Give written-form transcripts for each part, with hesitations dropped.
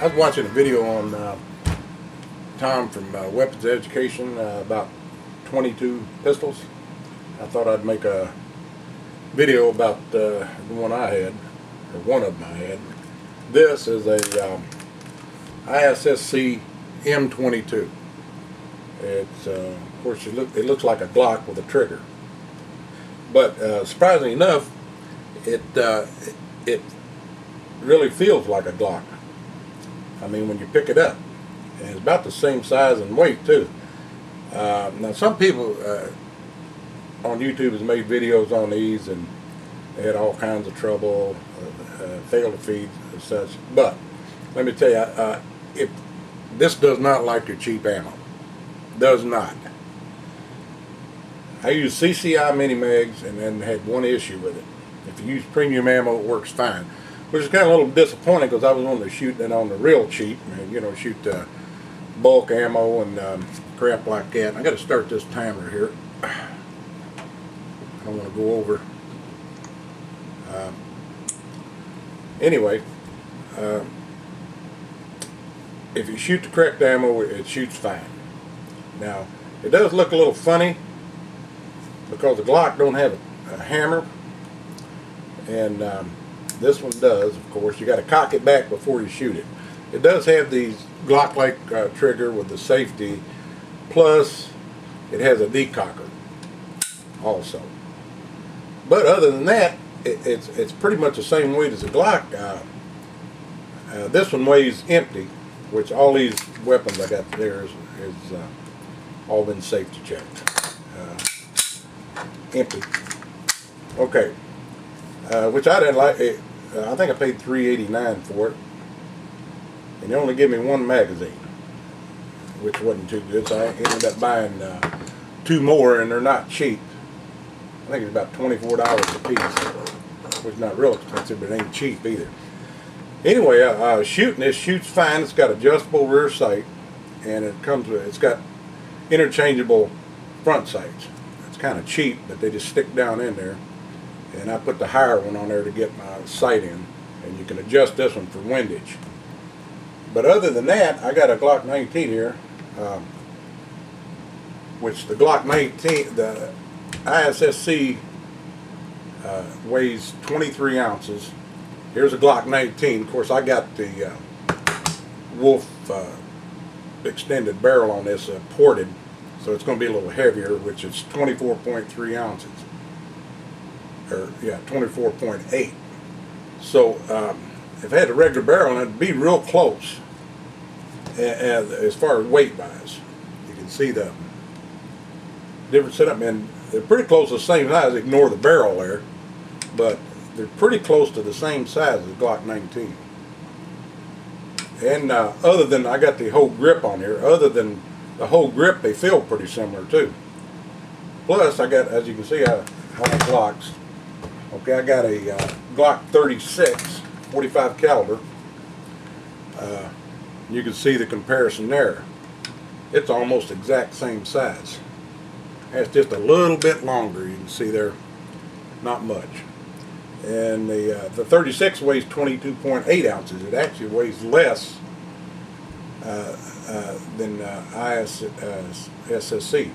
I was watching a video on Tom from Weapons Education about 22 pistols. I thought I'd make a video about the one I had, or one of them I had. This is a ISSC M22. It's of course it looks like a Glock with a trigger, but surprisingly enough, it really feels like a Glock. I mean, when you pick it up, and it's about the same size and weight too. Now, some people on YouTube has made videos on these, and they had all kinds of trouble, failed to feed and such. But let me tell you, this does not like your cheap ammo. Does not. I use CCI mini mags, and then had one issue with it. If you use premium ammo, it works fine. Which is kind of a little disappointing because I was only shooting it on the real cheap, you know, shoot bulk ammo and crap like that. I got to start this timer here. I don't want to go over. Anyway, if you shoot the correct ammo, it shoots fine. Now, it does look a little funny because the Glock don't have a hammer, and this one does, of course. You got to cock it back before you shoot it. It does have these Glock-like trigger with the safety, plus it has a decocker also. But other than that, it's pretty much the same weight as a Glock. This one weighs empty, which all these weapons I got there is all been safety checked. Empty. Okay. Which I didn't like. I think I paid $3.89 for it, and they only gave me one magazine, which wasn't too good. So I ended up buying two more, and they're not cheap. I think it's about $24 a piece, which is not real expensive, but it ain't cheap either. Anyway, shooting this shoots fine. It's got adjustable rear sight, and it's got interchangeable front sights. It's kind of cheap, but they just stick down in there. And I put the higher one on there to get my sight in, and you can adjust this one for windage. But other than that, I got a Glock 19 here, which the Glock 19, the ISSC weighs 23 ounces. Here's a Glock 19. Of course, I got the Wolf extended barrel on this ported, so it's going to be a little heavier, which is 24.3 ounces. Or, yeah, 24.8. So if I had a regular barrel, it'd be real close as far as weight wise. You can see the different setup, and they're pretty close to the same size. Ignore the barrel there, but they're pretty close to the same size as the Glock 19. And other than I got the whole grip on here, other than the whole grip, they feel pretty similar too. Plus, I got, as you can see, I like Glocks. Okay, I got a Glock 36, 45 caliber. You can see the comparison there. It's almost exact same size. It's just a little bit longer. You can see there, not much. And the 36 weighs 22.8 ounces. It actually weighs less than ISSC.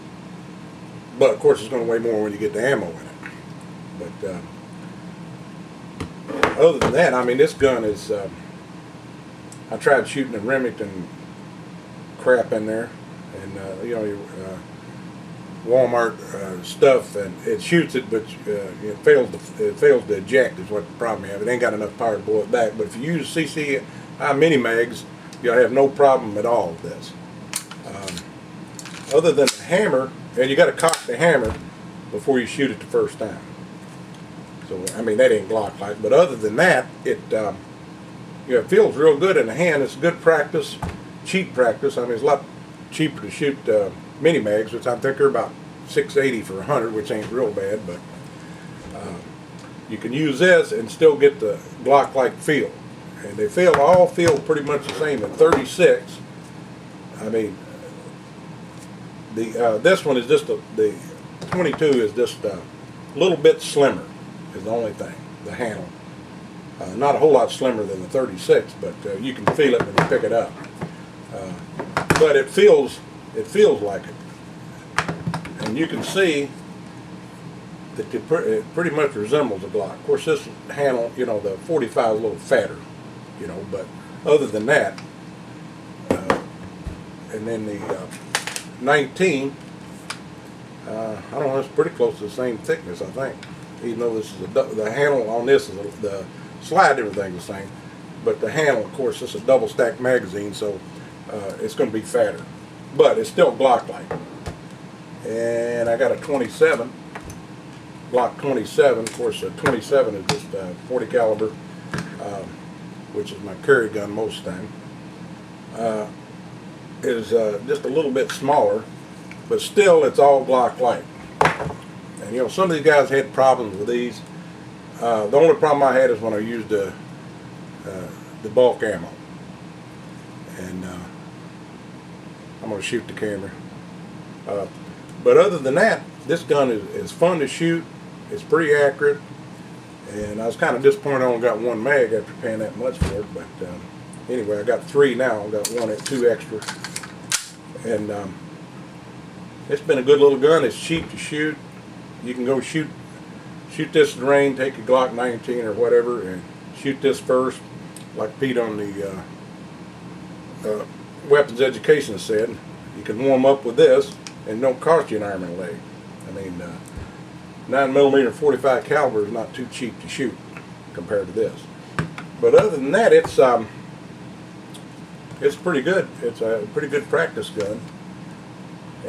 But of course, it's going to weigh more when you get the ammo in it. But other than that, I mean, this gun is, I tried shooting the Remington crap in there, and you know, your Walmart stuff, and it shoots it, but it fails to eject is what the problem is. It ain't got enough power to blow it back. But if you use CCI mini mags, you'll have no problem at all with this. Other than the hammer, and you got to cock the hammer before you shoot it the first time. So I mean, that ain't Glock like, but other than that, it it feels real good in the hand. It's good practice, cheap practice. I mean, it's a lot cheaper to shoot mini mags, which I think are about $6.80 for 100, which ain't real bad. But you can use this and still get the Glock-like feel, and they all feel pretty much the same. At 36, I mean, this one is just the 22 is just a little bit slimmer. Is the only thing, the handle. Not a whole lot slimmer than the 36, but you can feel it when you pick it up. But it feels like it, and you can see that it pretty much resembles a Glock. Of course, this handle, you know, the 45 is a little fatter, you know, but other than that, and then the 19, I don't know, it's pretty close to the same thickness, I think. Even though this is the handle on this is the slide, everything's the same, but the handle, of course, this is a double stacked magazine, so it's going to be fatter, but it's still Glock-like. And I got a 27. Glock 27, of course, 27 is just 40 caliber, which is my carry gun most of the time. Is just a little bit smaller, but still it's all Glock-like. And you know, some of these guys had problems with these. The only problem I had is when I used the bulk ammo. And I'm going to shoot the camera. But other than that, this gun is fun to shoot. It's pretty accurate, and I was kind of disappointed I only got one mag after paying that much for it, but anyway, I got 3 now. I got 2 extra, and it's been a good little gun. It's cheap to shoot. You can go shoot this in the rain, take a Glock 19 or whatever, and shoot this first, like Pete on the weapons education said. You can warm up with this, and it don't cost you an arm and a leg. I mean, 9mm 45 caliber is not too cheap to shoot compared to this. But other than that, it's pretty good. It's a pretty good practice gun,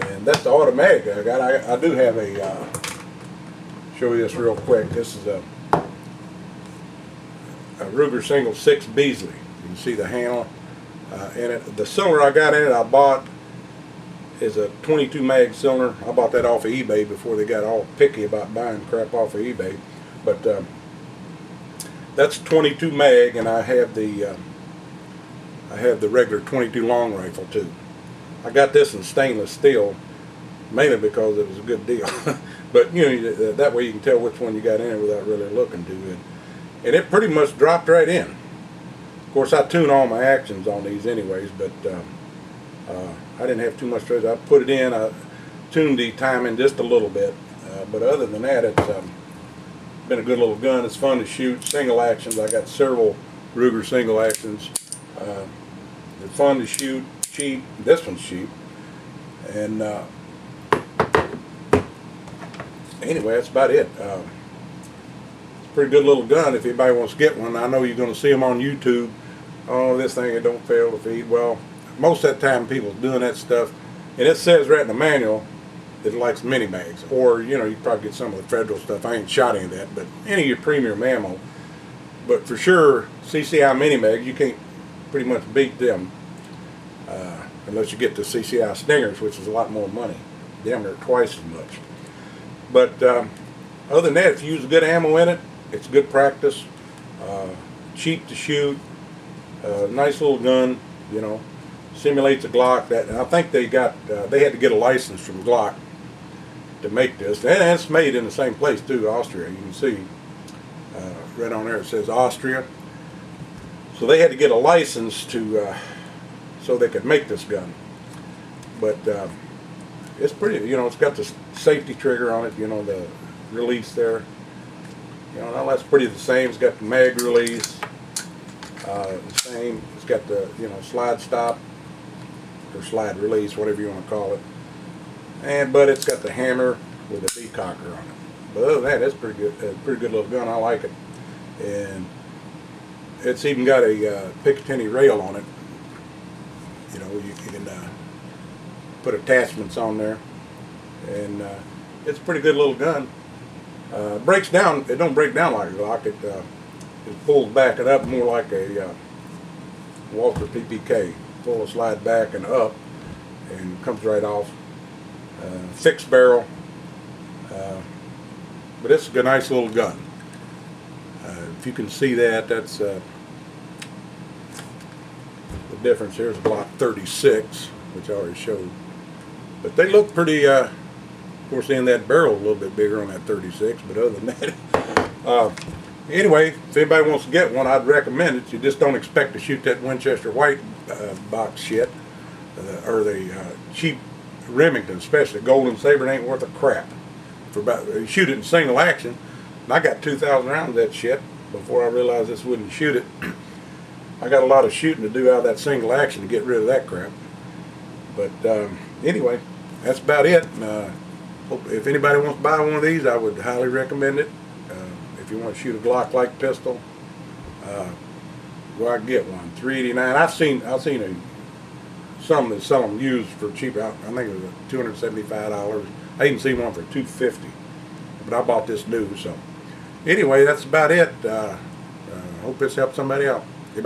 and that's the automatic I got. I do have a show you this real quick. This is a Ruger Single 6 Beasley. You can see the handle in it. The cylinder I got in it, I bought, is a 22 mag cylinder. I bought that off of eBay before they got all picky about buying crap off of eBay. But that's 22 mag, and I have the regular 22 long rifle too. I got this in stainless steel mainly because it was a good deal. But you know, that way you can tell which one you got in it without really looking too good. And it pretty much dropped right in. Of course, I tune all my actions on these anyways, but I didn't have too much trouble. I put it in, I tuned the timing just a little bit, but other than that, it's been a good little gun. It's fun to shoot. Single actions, I got several Ruger single actions. They're fun to shoot, cheap. This one's cheap. And anyway, that's about it. It's a pretty good little gun if anybody wants to get one. I know you're going to see them on YouTube. Oh, this thing, it don't fail to feed. Well, most of the time people doing that stuff, and it says right in the manual that it likes mini mags, or you know, you probably get some of the federal stuff. I ain't shot any of that, but any of your premium ammo. But for sure, CCI mini mags, you can't pretty much beat them unless you get the CCI Stingers, which is a lot more money. Them are twice as much. But other than that, if you use good ammo in it, it's good practice. Cheap to shoot. Nice little gun, you know. Simulates a Glock. And I think they had to get a license from Glock to make this, and it's made in the same place too, Austria. You can see right on there it says Austria. So they had to get a license to so they could make this gun. But it's pretty. You know, it's got the safety trigger on it. You know, the release there. You know, that's pretty the same. It's got the mag release. The same. It's got the slide stop. Or slide release, whatever you want to call it, but it's got the hammer with a decocker on it. But other than that, it's pretty good. A pretty good little gun. I like it, and it's even got a Picatinny rail on it. You know, you can put attachments on there, and it's a pretty good little gun. Breaks down. It don't break down like a Glock. It pulls back and up more like a Walther PPK. Pull a slide back and up, and comes right off. Fixed barrel, but it's a nice little gun. If you can see that, that's the difference. Here's a Glock 36, which I already showed. But they look pretty. Of course, in that barrel a little bit bigger on that 36, but other than that, Anyway, if anybody wants to get one, I'd recommend it. You just don't expect to shoot that Winchester white box shit, or the cheap Remington, especially Golden Saber. It ain't worth a crap. For about you shoot it in single action, and I got 2,000 rounds of that shit before I realized this wouldn't shoot it. I got a lot of shooting to do out of that single action to get rid of that crap. But anyway, that's about it. If anybody wants to buy one of these, I would highly recommend it. If you want to shoot a Glock-like pistol, go out and get one. $389. I've seen some that sell them used for cheap. I think it was $275. I even seen one for $250. But I bought this new. So anyway, that's about it. Hope this helped somebody out.